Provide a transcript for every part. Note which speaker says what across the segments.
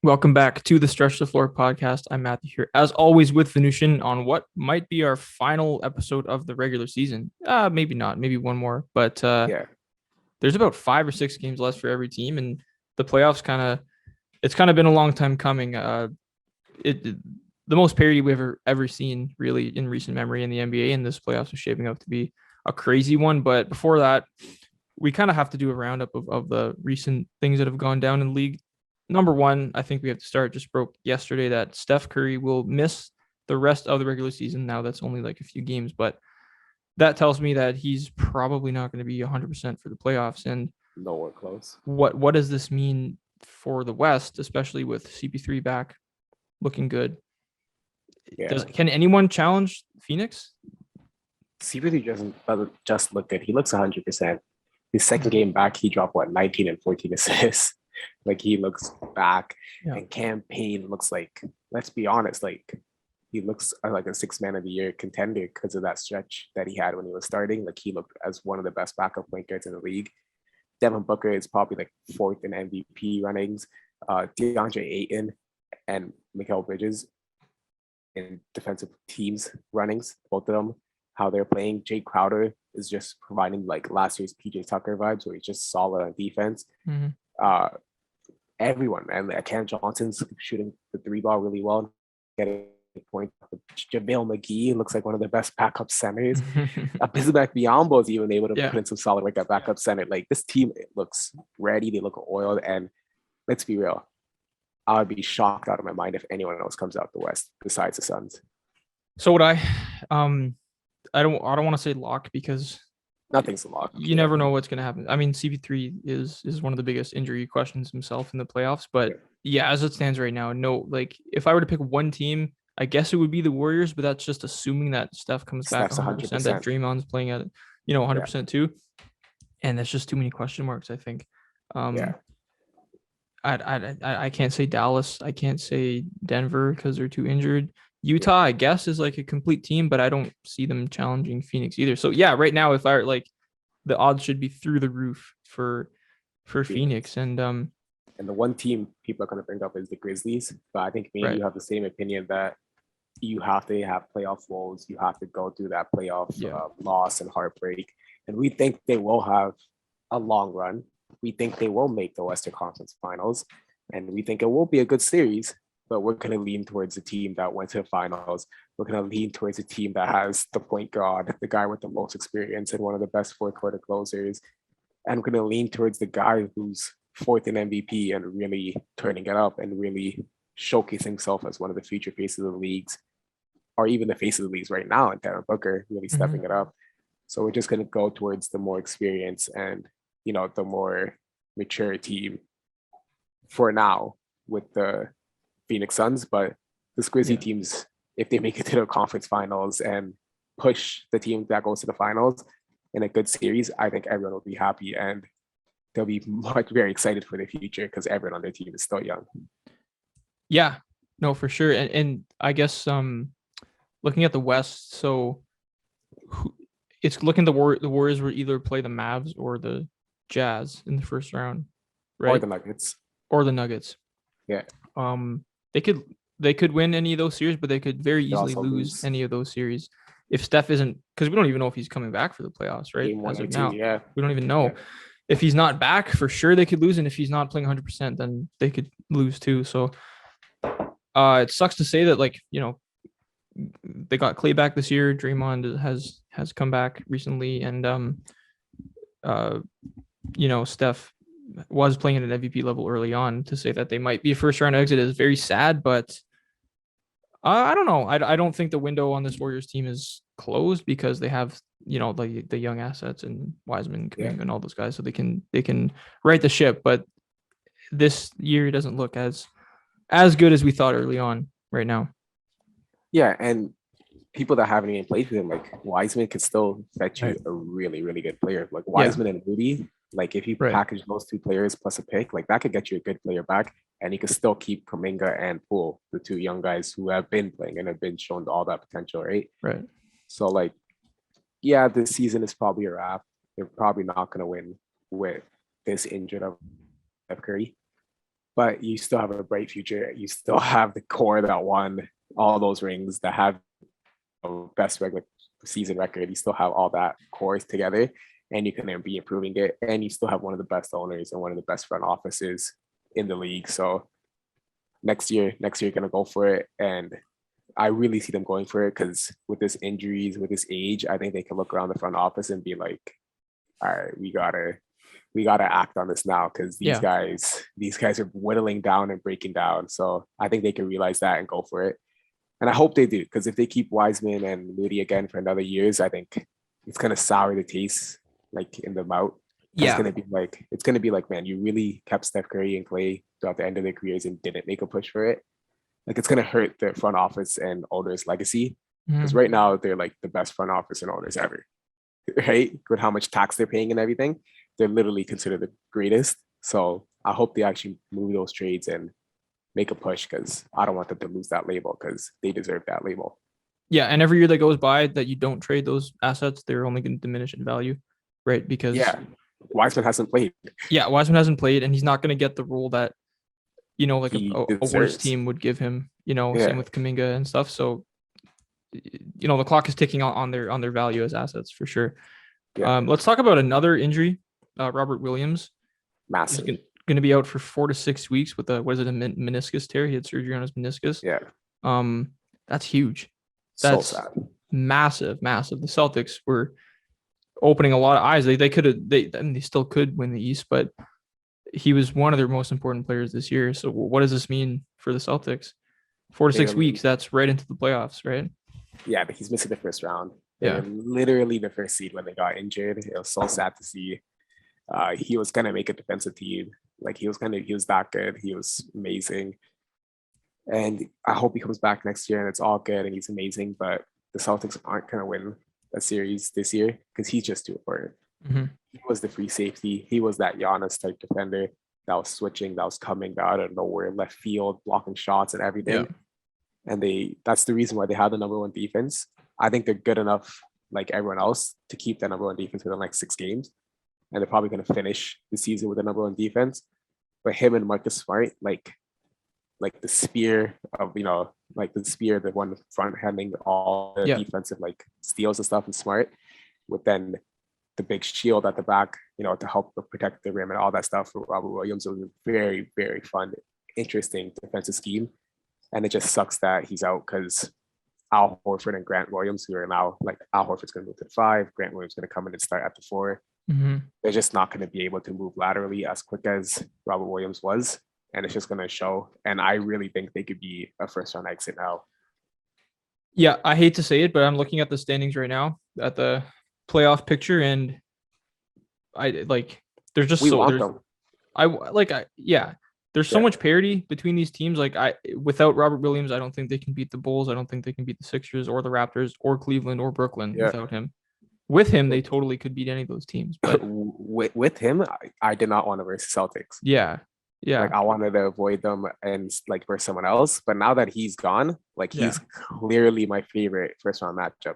Speaker 1: Welcome back to the Stretch the Floor podcast. I'm Matthew here, as always, with Venushan on what might be our final episode of the regular season. Maybe not, maybe one more, but
Speaker 2: Yeah,
Speaker 1: there's about 5 or 6 games left for every team, and the playoffs it's kind of been a long time coming. It the most parity we've ever seen really in recent memory in the NBA, and this playoffs is shaping up to be a crazy one. But before that, we kind of have to do a roundup of the recent things that have gone down in the league. Number one, I think we have to start. Just broke yesterday that Steph Curry will miss the rest of the regular season. Now that's only like a few games, but that tells me that he's probably not going to be 100% for the playoffs. And
Speaker 2: nowhere close.
Speaker 1: what does this mean for the West, especially with CP3 back looking good?
Speaker 2: Yeah,
Speaker 1: Can anyone challenge Phoenix?
Speaker 2: CP3 doesn't just look good. He looks 100%. His second game back, he dropped 19 and 14 assists. Like he looks back,
Speaker 1: Yeah.
Speaker 2: and campaign looks like. Let's be honest, like he looks like a six-man of the year contender because of that stretch that he had when he was starting. Like he looked as one of the best backup point guards in the league. Devin Booker is probably like fourth in MVP runnings. DeAndre Ayton and Mikal Bridges in defensive teams runnings, both of them, how they're playing. Jay Crowder is just providing like last year's PJ Tucker vibes, where he's just solid on defense.
Speaker 1: Mm-hmm.
Speaker 2: Uh, Everyone, and Cam Johnson's shooting the three ball really well, getting points. JaVale McGee looks like one of the best backup centers. Bismack Biyombo is even able to
Speaker 1: Yeah.
Speaker 2: put in some solid work at backup center. Like this team, it looks ready. They look oiled, and let's be real. I would be shocked out of my mind if anyone else comes out the West besides the Suns.
Speaker 1: So would I. Um, I don't want to say lock because
Speaker 2: Nothing's a lock.
Speaker 1: you never know what's going to happen. I mean, CP3 is one of the biggest injury questions himself in the playoffs, but yeah, as it stands right now, no. Like if I were to pick one team, I guess it would be the Warriors, but that's just assuming that Steph comes back
Speaker 2: Steph's
Speaker 1: 100%, that
Speaker 2: 100%.
Speaker 1: Draymond's playing at 100% too, and that's just too many question marks. I think.
Speaker 2: Yeah.
Speaker 1: I can't say Dallas. I can't say Denver because they're too injured. Utah, I guess, is like a complete team, but I don't see them challenging Phoenix either. So yeah, right now, if I like, the odds should be through the roof for Phoenix.
Speaker 2: And the one team people are going to bring up is the Grizzlies. But I think maybe
Speaker 1: Right.
Speaker 2: you have the same opinion that you have to have playoff woes. You have to go through that playoff loss and heartbreak. And we think they will have a long run. We think they will make the Western Conference Finals. And we think it will be a good series. But we're going to lean towards the team that went to the finals. We're going to lean towards a team that has the point guard, the guy with the most experience, and one of the best fourth quarter closers. And we're going to lean towards the guy who's fourth in MVP and really turning it up and really showcasing himself as one of the future faces of the leagues, or even the face of the leagues right now, and Devin Booker really stepping it up. So we're just going to go towards the more experience and, the more mature team for now with the Phoenix Suns. But the Grizzly teams, if they make it to the conference finals and push the team that goes to the finals in a good series, I think everyone will be happy and they'll be very excited for the future because everyone on their team is still young.
Speaker 1: Yeah, no, for sure. And I guess looking at the West, so it's looking the Warriors will either play the Mavs or the Jazz in the first round, right?
Speaker 2: Or the Nuggets.
Speaker 1: Yeah. They could win any of those series, but they could very easily lose any of those series if Steph isn't, because we don't even know if he's coming back for the playoffs, right? As of now, we don't even know. Yeah. If he's not back, for sure they could lose, and if he's not playing 100%, then they could lose too. So it sucks to say that, like, they got Clay back this year. Draymond has come back recently, and Steph was playing at an MVP level early on. To say that they might be a first round exit is very sad, but I don't know. I don't think the window on this Warriors team is closed because they have the young assets and Wiseman and all those guys, so they can right the ship. But this year doesn't look as good as we thought early on right now.
Speaker 2: Yeah, and people that haven't even played with him, like Wiseman, could still fetch you a really, really good player. Like Wiseman and Rudy, like if you package those two players plus a pick, like that could get you a good player back, and you could still keep Kuminga and Poole, the two young guys who have been playing and have been shown all that potential, right?
Speaker 1: Right.
Speaker 2: So like, yeah, this season is probably a wrap. They're probably not going to win with this injured of Curry. but you still have a bright future. You still have the core that won all those rings, that have best regular season record. You still have all that cores together, and you can then be improving it. And you still have one of the best owners and one of the best front offices in the league. So next year, gonna go for it. And I really see them going for it because with this injuries, with this age, I think they can look around the front office and be like, all right, we gotta act on this now because these guys are whittling down and breaking down. So I think they can realize that and go for it. And I hope they do, because if they keep Wiseman and Moody again for another years, I think it's gonna sour the taste like in the mouth.
Speaker 1: Yeah.
Speaker 2: It's gonna be like, man, you really kept Steph Curry and Clay throughout the end of their careers and didn't make a push for it. Like it's gonna hurt their front office and owners' legacy. Because right now they're like the best front office and owners ever. Right? With how much tax they're paying and everything. They're literally considered the greatest. So I hope they actually move those trades and make a push, because I don't want them to lose that label, because they deserve that label.
Speaker 1: Yeah, and every year that goes by that you don't trade those assets, they're only going to diminish in value, right? Because
Speaker 2: Wiseman hasn't played.
Speaker 1: Yeah, Wiseman hasn't played, and he's not going to get the role that like a worse team would give him. Same with Kuminga and stuff. So the clock is ticking on their value as assets for sure. Yeah. Let's talk about another injury. Robert Williams,
Speaker 2: massive.
Speaker 1: He's going to be out for 4 to 6 weeks with a meniscus tear. He had surgery on his meniscus.
Speaker 2: Yeah.
Speaker 1: That's huge.
Speaker 2: That's so sad.
Speaker 1: Massive. The Celtics were opening a lot of eyes. They could have, they still could win the East, but he was one of their most important players this year. So what does this mean for the Celtics? 4 to 6 weeks, that's right into the playoffs, right?
Speaker 2: Yeah, but he's missing the first round.
Speaker 1: Yeah.
Speaker 2: Literally the first seed when they got injured. It was so sad to see. He was gonna make a defensive team. Like he was that good. He was amazing. And I hope he comes back next year and it's all good and he's amazing. But the Celtics aren't gonna win a series this year because he's just too important.
Speaker 1: Mm-hmm.
Speaker 2: He was the free safety. He was that Giannis type defender that was switching, that was coming out of nowhere, left field, blocking shots and everything.
Speaker 1: Yeah.
Speaker 2: And that's the reason why they had the number one defense. I think they're good enough, like everyone else, to keep the number one defense within like 6 games. And they're probably going to finish the season with the number one defense. But him and Marcus Smart, like the spear of, the one front handling all the defensive like steals and stuff, and Smart, with then the big shield at the back, to help protect the rim and all that stuff for Robert Williams. It was a very, very fun, interesting defensive scheme. And it just sucks that he's out because Al Horford and Grant Williams, who are now like Al Horford's going to move to the 5, Grant Williams is going to come in and start at the 4.
Speaker 1: Mm-hmm.
Speaker 2: They're just not going to be able to move laterally as quick as Robert Williams was. And it's just going to show. And I really think they could be a first round exit now.
Speaker 1: Yeah, I hate to say it, but I'm looking at the standings right now at the playoff picture, and there's just there's so much parity between these teams. Without Robert Williams, I don't think they can beat the Bulls. I don't think they can beat the Sixers or the Raptors or Cleveland or Brooklyn without him. With him, they totally could beat any of those teams. But
Speaker 2: with him, I did not want to versus Celtics.
Speaker 1: Yeah.
Speaker 2: I wanted to avoid them and versus someone else. But now that he's gone, he's clearly my favorite first round matchup.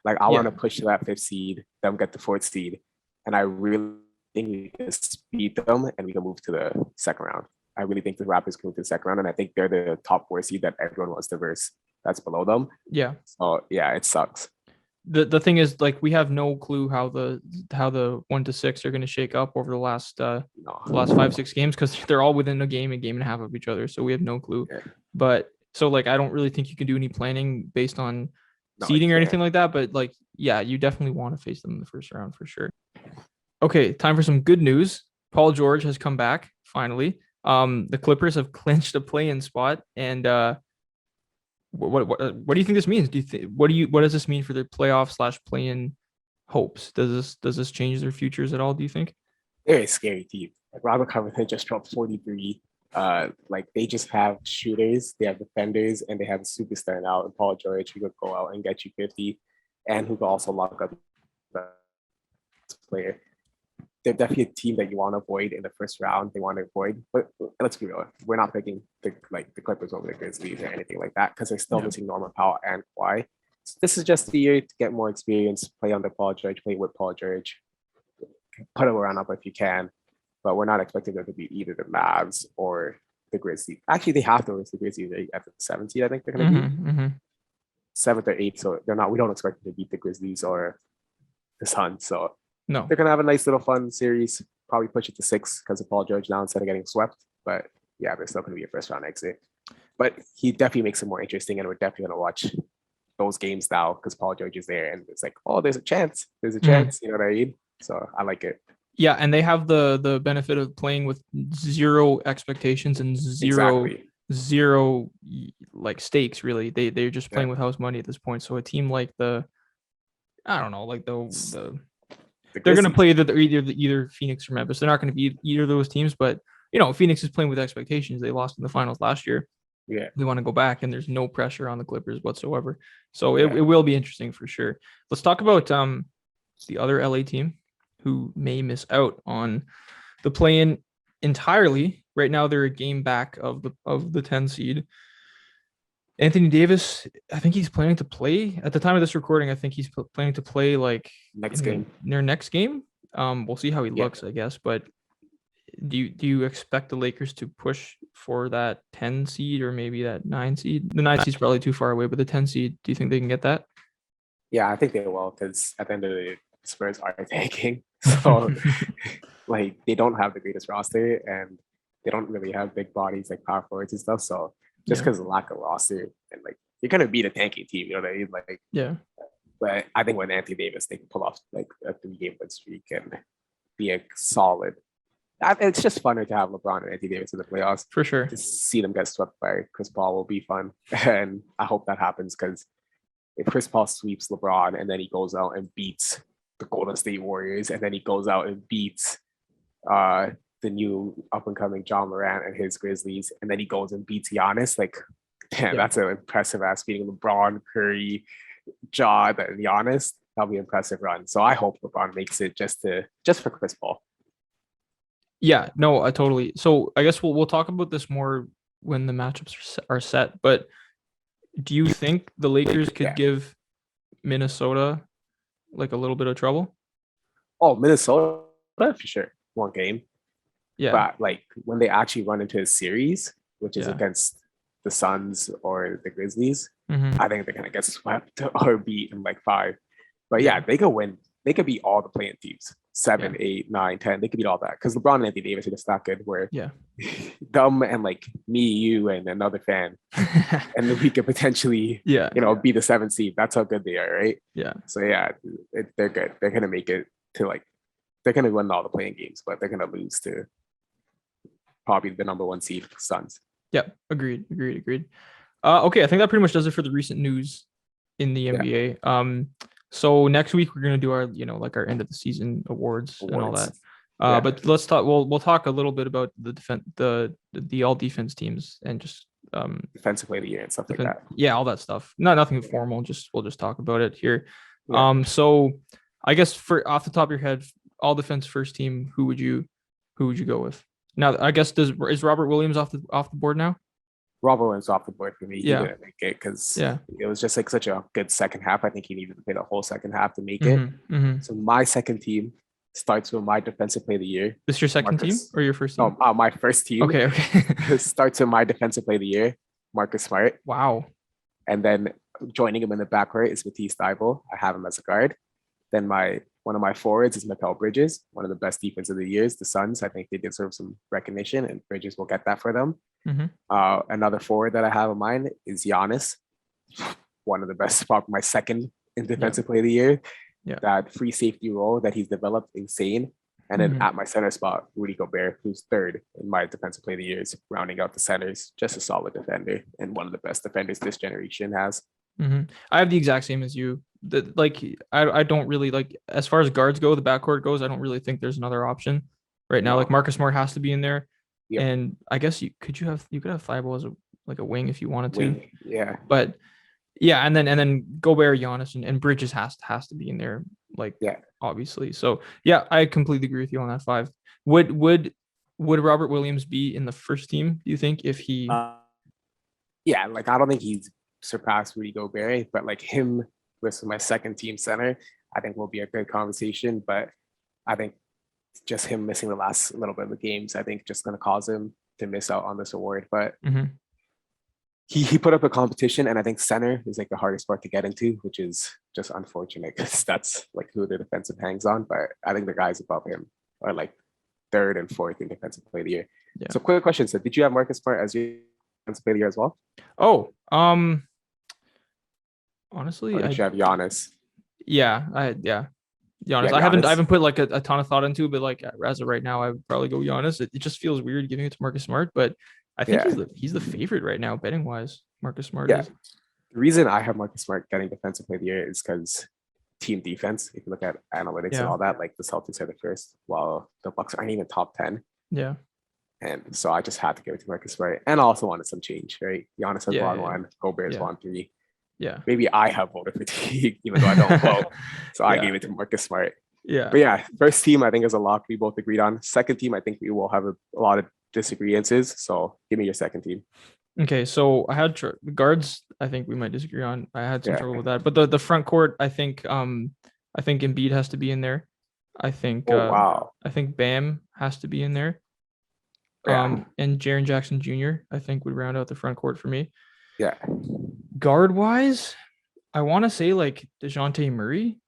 Speaker 2: I want to push to that 5th seed, them get the 4th seed, and I really think we can beat them and we can move to the 2nd round. I really think the Raptors can move to the 2nd round, and I think they're the top 4 seed that everyone wants to verse. That's below them.
Speaker 1: Yeah.
Speaker 2: So it sucks.
Speaker 1: The thing is, we have no clue how the 1 to 6 are going to shake up over the last 5-6 games, because they're all within a game and a half of each other. So we have no clue. Yeah. But so I don't really think you can do any planning based on seeding or anything like that. But you definitely want to face them in the first round for sure. Okay, time for some good news. Paul George has come back finally. The Clippers have clinched a play-in spot, and what do you think this means? What does this mean for their playoff / play-in hopes? Does this change their futures at all, do you think?
Speaker 2: They're a scary team. Robert Covington just dropped 43. They just have shooters, they have defenders, and they have a superstar now in Paul George, who could go out and get you 50, and who could also lock up the player. They're definitely a team that you want to avoid in the first round. They want to avoid, but let's be real. We're not picking the Clippers over the Grizzlies or anything like that, because they're still missing Norman Powell and Kawhi. So this is just the year to get more experience, play under Paul George, play with Paul George, put a run up if you can. But we're not expecting them to beat either the Mavs or the Grizzlies. Actually, they have to versus the Grizzlies at the 7th seed. I think they're going to be 7th or 8th. So they're not. We don't expect them to beat the Grizzlies or the Suns. So
Speaker 1: No.
Speaker 2: they're going to have a nice little fun series. Probably push it to 6 because of Paul George now instead of getting swept. But yeah, there's still going to be a first round exit. But he definitely makes it more interesting, and we're definitely going to watch those games now because Paul George is there, and it's like, oh, there's a chance. There's a chance. You know what I mean? So I like it.
Speaker 1: Yeah, and they have the benefit of playing with zero expectations and zero like stakes. Really, they're just playing with house money at this point. So a team like I don't know, like they're going to play either Phoenix or Memphis. They're not going to be either of those teams, but Phoenix is playing with expectations. They lost in the finals last year.
Speaker 2: Yeah,
Speaker 1: they want to go back, and there's no pressure on the Clippers whatsoever. So it will be interesting for sure. Let's talk about the other LA team who may miss out on the play-in entirely. Right now, they're a game back of the 10 seed. Anthony Davis, I think he's planning to play at the time of this recording. I think he's planning to play like their next game. We'll see how he looks, I guess. But do you expect the Lakers to push for that 10 seed or maybe that 9 seed? The 9 seed's probably too far away, but the 10 seed, do you think they can get that?
Speaker 2: Yeah, I think they will, because at the end of the day, Spurs are tanking. So like they don't have the greatest roster, and they don't really have big bodies like power forwards and stuff. So just because of the lack of roster, and like you're gonna beat a tanking team, you know what I mean? Like But I think with Anthony Davis, they can pull off like a 3-game win streak and be a solid. It's just funner to have LeBron and Anthony Davis in the playoffs.
Speaker 1: For sure.
Speaker 2: To see them get swept by Chris Paul will be fun. And I hope that happens, because if Chris Paul sweeps LeBron and then he goes out and beats the Golden State Warriors, and then he goes out and beats the new up-and-coming John Morant and his Grizzlies, and then he goes and beats Giannis, like, damn, that's an impressive ass beating LeBron, Curry, John, and Giannis. That'll be an impressive run. So I hope LeBron makes it just for Chris Paul.
Speaker 1: Yeah, no, I totally. So I guess we'll talk about this more when the matchups are set. But do you think the Lakers could give Minnesota like a little bit of trouble?
Speaker 2: Oh, Minnesota for sure. One game.
Speaker 1: Yeah.
Speaker 2: But like when they actually run into a series, which is against the Suns or the Grizzlies, I think they're gonna get swept or beat in like 5. But yeah, they could win. They could beat all the playing teams. 7, 8, 9, 10. They could beat all that, because LeBron and Anthony Davis are just that good. Where them and like me, you, and another fan, and then we could potentially, be the 7th seed. That's how good they are, right?
Speaker 1: Yeah.
Speaker 2: So yeah, they're good. They're gonna make it to like, they're gonna win all the playing games, but they're gonna lose to probably the number 1 seed Suns.
Speaker 1: Yeah, agreed. Okay, I think that pretty much does it for the recent news in the NBA. So next week we're gonna do our, like our end of the season awards and all that. But let's talk. We'll talk a little bit about the all defense teams and just
Speaker 2: defensive player of the year and stuff like that.
Speaker 1: Yeah, all that stuff. Nothing formal. We'll just talk about it here. So I guess for off the top of your head, all defense first team, who would you go with? Now I guess is Robert Williams off the board now?
Speaker 2: Robert Williams off the board for me. He didn't make it because
Speaker 1: it
Speaker 2: was just like such a good second half. I think he needed to play the whole second half to make it. So my second team starts with my defensive player of the year.
Speaker 1: This your second team or your first team?
Speaker 2: No, my first team.
Speaker 1: Okay.
Speaker 2: Starts with my defensive player of the year, Marcus Smart.
Speaker 1: Wow.
Speaker 2: And then joining him in the backcourt is Matisse Thybulle. I have him as a guard. Then one of my forwards is Mikal Bridges, one of the best defense of the years, the Suns. I think they deserve some recognition, and Bridges will get that for them. Another forward that I have in mind is Giannis, one of the best, probably my second in defensive player of the year. That free safety role that he's developed, insane. And then at my center spot, Rudy Gobert, who's third in my defensive player of the years, rounding out the centers, just a solid defender and one of the best defenders this generation has.
Speaker 1: I have the exact same as you. I don't really like, as far as guards go, the backcourt goes, I don't really think there's another option right now. Like Marcus Smart has to be in there. And I guess you could have Thybulle as a wing if you wanted to. But and then Gobert, Giannis, and Bridges has to be in there, obviously. So I completely agree with you on that 5. Would Robert Williams be in the first team, do you think, if he
Speaker 2: I don't think he's surpassed Rudy Gobert, but like him with my second team center, I think will be a good conversation. But I think just him missing the last little bit of the games, I think just going to cause him to miss out on this award. But
Speaker 1: Mhm.
Speaker 2: he put up a competition, and I think center is like the hardest part to get into, which is just unfortunate because that's like who the defensive hangs on. But I think the guys above him are like third and fourth in defensive player of the year.
Speaker 1: Yeah.
Speaker 2: So quick question. So did you have Marcus Smart as your defensive player of the year as well?
Speaker 1: Oh, honestly,
Speaker 2: Or did you have Giannis?
Speaker 1: yeah, Giannis.
Speaker 2: Yeah,
Speaker 1: I haven't
Speaker 2: Giannis.
Speaker 1: put like a ton of thought into it, but like as of right now, I would probably go Giannis. It just feels weird giving it to Marcus Smart, but I think
Speaker 2: Yeah.
Speaker 1: he's the favorite right now, betting wise. Marcus Smart
Speaker 2: Yeah.
Speaker 1: is.
Speaker 2: The reason I have Marcus Smart getting defensive player of the year is because team defense. If you look at analytics and
Speaker 1: Yeah.
Speaker 2: all that, like the Celtics are the first, while the Bucks aren't even top 10.
Speaker 1: Yeah.
Speaker 2: And so I just had to give it to Marcus Smart. And I also wanted some change, right? Giannis has
Speaker 1: Yeah,
Speaker 2: won
Speaker 1: yeah.
Speaker 2: one, Gobert has
Speaker 1: Yeah.
Speaker 2: won three.
Speaker 1: Yeah.
Speaker 2: Maybe I have voter fatigue, even though I don't vote. So I
Speaker 1: Yeah.
Speaker 2: gave it to Marcus Smart.
Speaker 1: Yeah.
Speaker 2: But yeah, first team I think is a lock we both agreed on. Second team, I think we will have a lot of disagreements. So give me your second team.
Speaker 1: Okay, so I had guards. I think we might disagree on. I had some
Speaker 2: Yeah.
Speaker 1: trouble with that, but the front court, I think Embiid has to be in there. I think
Speaker 2: Oh wow.
Speaker 1: I think Bam has to be in there.
Speaker 2: Yeah.
Speaker 1: And Jaren Jackson Jr. I think would round out the front court for me.
Speaker 2: Yeah.
Speaker 1: Guard wise, I want to say like DeJounte Murray.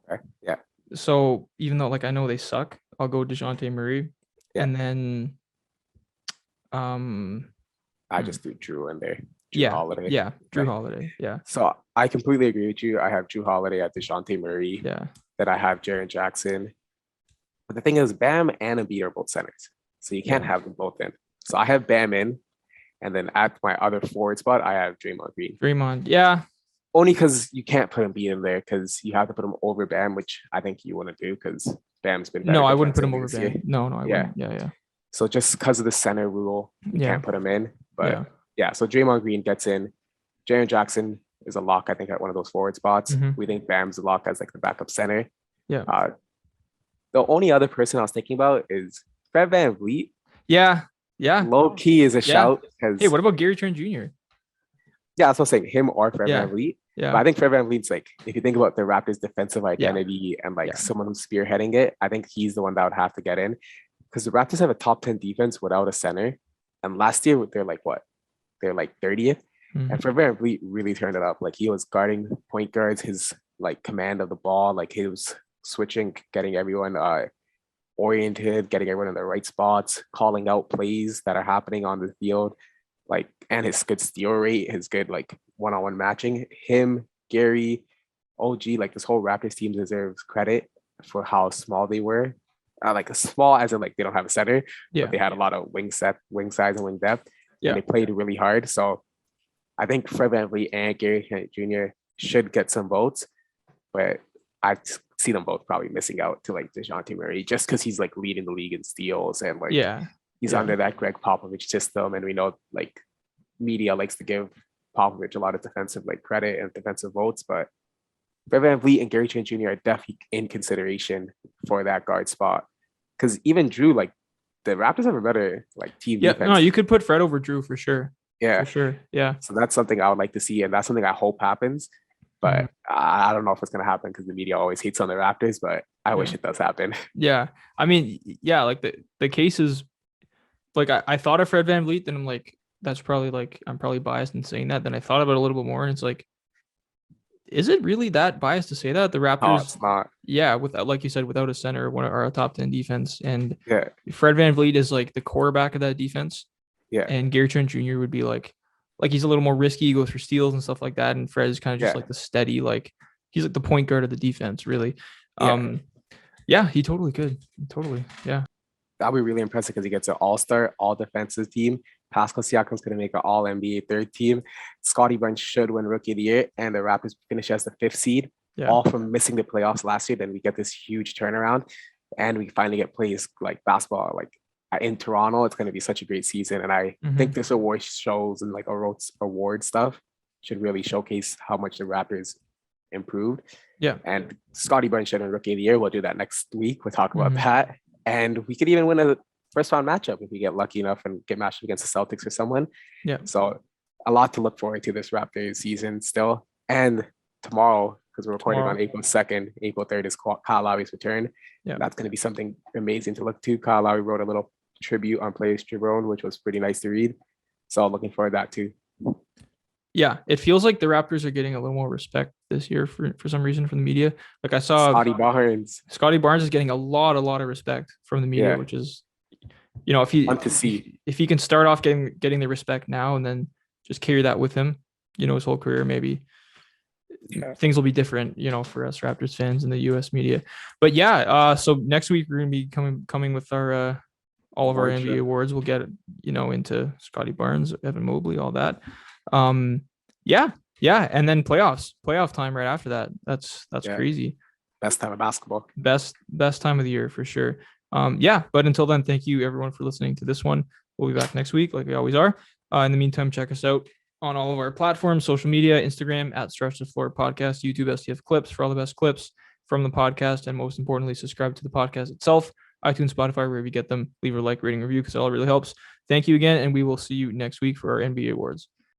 Speaker 2: Okay. Yeah.
Speaker 1: So even though like I know they suck, I'll go DeJounte Murray.
Speaker 2: Yeah.
Speaker 1: And then
Speaker 2: I just threw Drew in there.
Speaker 1: yeah,
Speaker 2: Holiday.
Speaker 1: Yeah, Drew
Speaker 2: Okay.
Speaker 1: Holiday. Yeah.
Speaker 2: So I completely agree with you. I have Drew Holiday at DeJounte Murray.
Speaker 1: Yeah.
Speaker 2: Then I have Jaren Jackson. But the thing is, Bam and Embiid are both centers. So you can't have them both in. So I have Bam in. And then at my other forward spot, I have Draymond Green.
Speaker 1: Draymond. Yeah.
Speaker 2: Only because you can't put Embiid in there because you have to put him over Bam, which I think you want to do because Bam's been better.
Speaker 1: No, I wouldn't put him over
Speaker 2: defensively
Speaker 1: Bam.
Speaker 2: this year.
Speaker 1: No, I
Speaker 2: Yeah.
Speaker 1: wouldn't. Yeah.
Speaker 2: So just because of the center rule, you
Speaker 1: Yeah.
Speaker 2: can't put him in. But yeah, so Draymond Green gets in. Jaren Jackson is a lock, I think, at one of those forward spots.
Speaker 1: Mhm.
Speaker 2: We think Bam's a lock as like the backup center.
Speaker 1: Yeah.
Speaker 2: The only other person I was thinking about is Fred VanVleet.
Speaker 1: Yeah.
Speaker 2: Low key is a shout.
Speaker 1: Hey, what about Gary Trent Jr.?
Speaker 2: Yeah, that's what I'm saying. Him or Fred
Speaker 1: Yeah.
Speaker 2: VanVleet.
Speaker 1: Yeah.
Speaker 2: But I think Fred VanVleet's like, if you think about the Raptors' defensive identity and like someone who's spearheading it, I think he's the one that would have to get in. Because the Raptors have a top 10 defense without a center. And last year, they're like what? They're like 30th.
Speaker 1: Mhm.
Speaker 2: And Fred VanVleet really turned it up. Like he was guarding point guards, his like command of the ball, like he was switching, getting everyone oriented, getting everyone in the right spots, calling out plays that are happening on the field, like, and his good steal rate, his good like one-on-one matching. Him, Gary, OG, like this whole Raptors team deserves credit for how small they were. Like small as in like they don't have a center, but they had a lot of wing size and wing depth.
Speaker 1: Yeah.
Speaker 2: And they played really hard. So I think Fred VanVleet and Gary Trent Jr. should get some votes, but I see them both probably missing out to like DeJounte Murray just because he's like leading the league in steals and like he's under that Greg Popovich system, and we know like media likes to give Popovich a lot of defensive like credit and defensive votes, but Fred VanVleet and Gary Trent Jr. are definitely in consideration for that guard spot because even Drew, like the Raptors have a better like team defense.
Speaker 1: No, you could put Fred over Drew for sure.
Speaker 2: Yeah,
Speaker 1: for sure. Yeah.
Speaker 2: So that's something I would like to see, and that's something I hope happens. But I don't know if it's going to happen because the media always hates on the Raptors, but I wish it does happen.
Speaker 1: Yeah. I mean, yeah, like the case is like I thought of Fred VanVleet, then I'm like, that's probably like I'm probably biased in saying that. Then I thought about it a little bit more, and it's like, is it really that biased to say that? The Raptors,
Speaker 2: No, it's not.
Speaker 1: Yeah, without, like you said, without a center or a top 10 defense. And
Speaker 2: Yeah.
Speaker 1: Fred VanVleet is like the quarterback of that defense.
Speaker 2: Yeah.
Speaker 1: And Gary Trent Jr. would be like he's a little more risky, he goes for steals and stuff like that. And Fred is kind of just like the steady, like he's like the point guard of the defense, really. Yeah, he totally could. Totally. Yeah.
Speaker 2: That'll be really impressive because he gets an all-star, all-defensive team. Pascal Siakam's going to make an all-NBA third team. Scottie Barnes should win Rookie of the Year, and the Raptors finish as the 5th seed, all from missing the playoffs last year. Then we get this huge turnaround, and we finally get plays like basketball, like in Toronto. It's going to be such a great season, and I think this award shows and like award stuff should really showcase how much the Raptors improved.
Speaker 1: Yeah,
Speaker 2: and Scottie Barnes should win Rookie of the Year. We'll do that next week. We'll talk about that. And we could even win a first round matchup if we get lucky enough and get matched against the Celtics or someone.
Speaker 1: Yeah.
Speaker 2: So a lot to look forward to this Raptors season still. And tomorrow, because we're recording on April 2nd, April 3rd is Kyle Lowry's return.
Speaker 1: Yeah.
Speaker 2: That's going to be something amazing to look to. Kyle Lowry wrote a little tribute on Players Tribune, which was pretty nice to read. So looking forward to that too.
Speaker 1: Yeah, it feels like the Raptors are getting a little more respect this year for some reason from the media. Like I saw Scotty Barnes is getting a lot of respect from the media, which is, if he can start off getting the respect now and then just carry that with him, his whole career, maybe things will be different, for us Raptors fans and the US media. But so next week we're gonna be coming with our all of our NBA awards. We'll get into Scotty Barnes, Evan Mobley, all that. And then playoff time right after that. That's crazy.
Speaker 2: Best time of basketball.
Speaker 1: Best time of the year for sure. But until then, thank you everyone for listening to this one. We'll be back next week like we always are. In the meantime, check us out on all of our platforms, social media, Instagram at Stretch the Floor Podcast, YouTube STF Clips for all the best clips from the podcast, and most importantly, subscribe to the podcast itself, iTunes, Spotify, wherever you get them. Leave a like, rating, review because it all really helps. Thank you again, and we will see you next week for our NBA awards.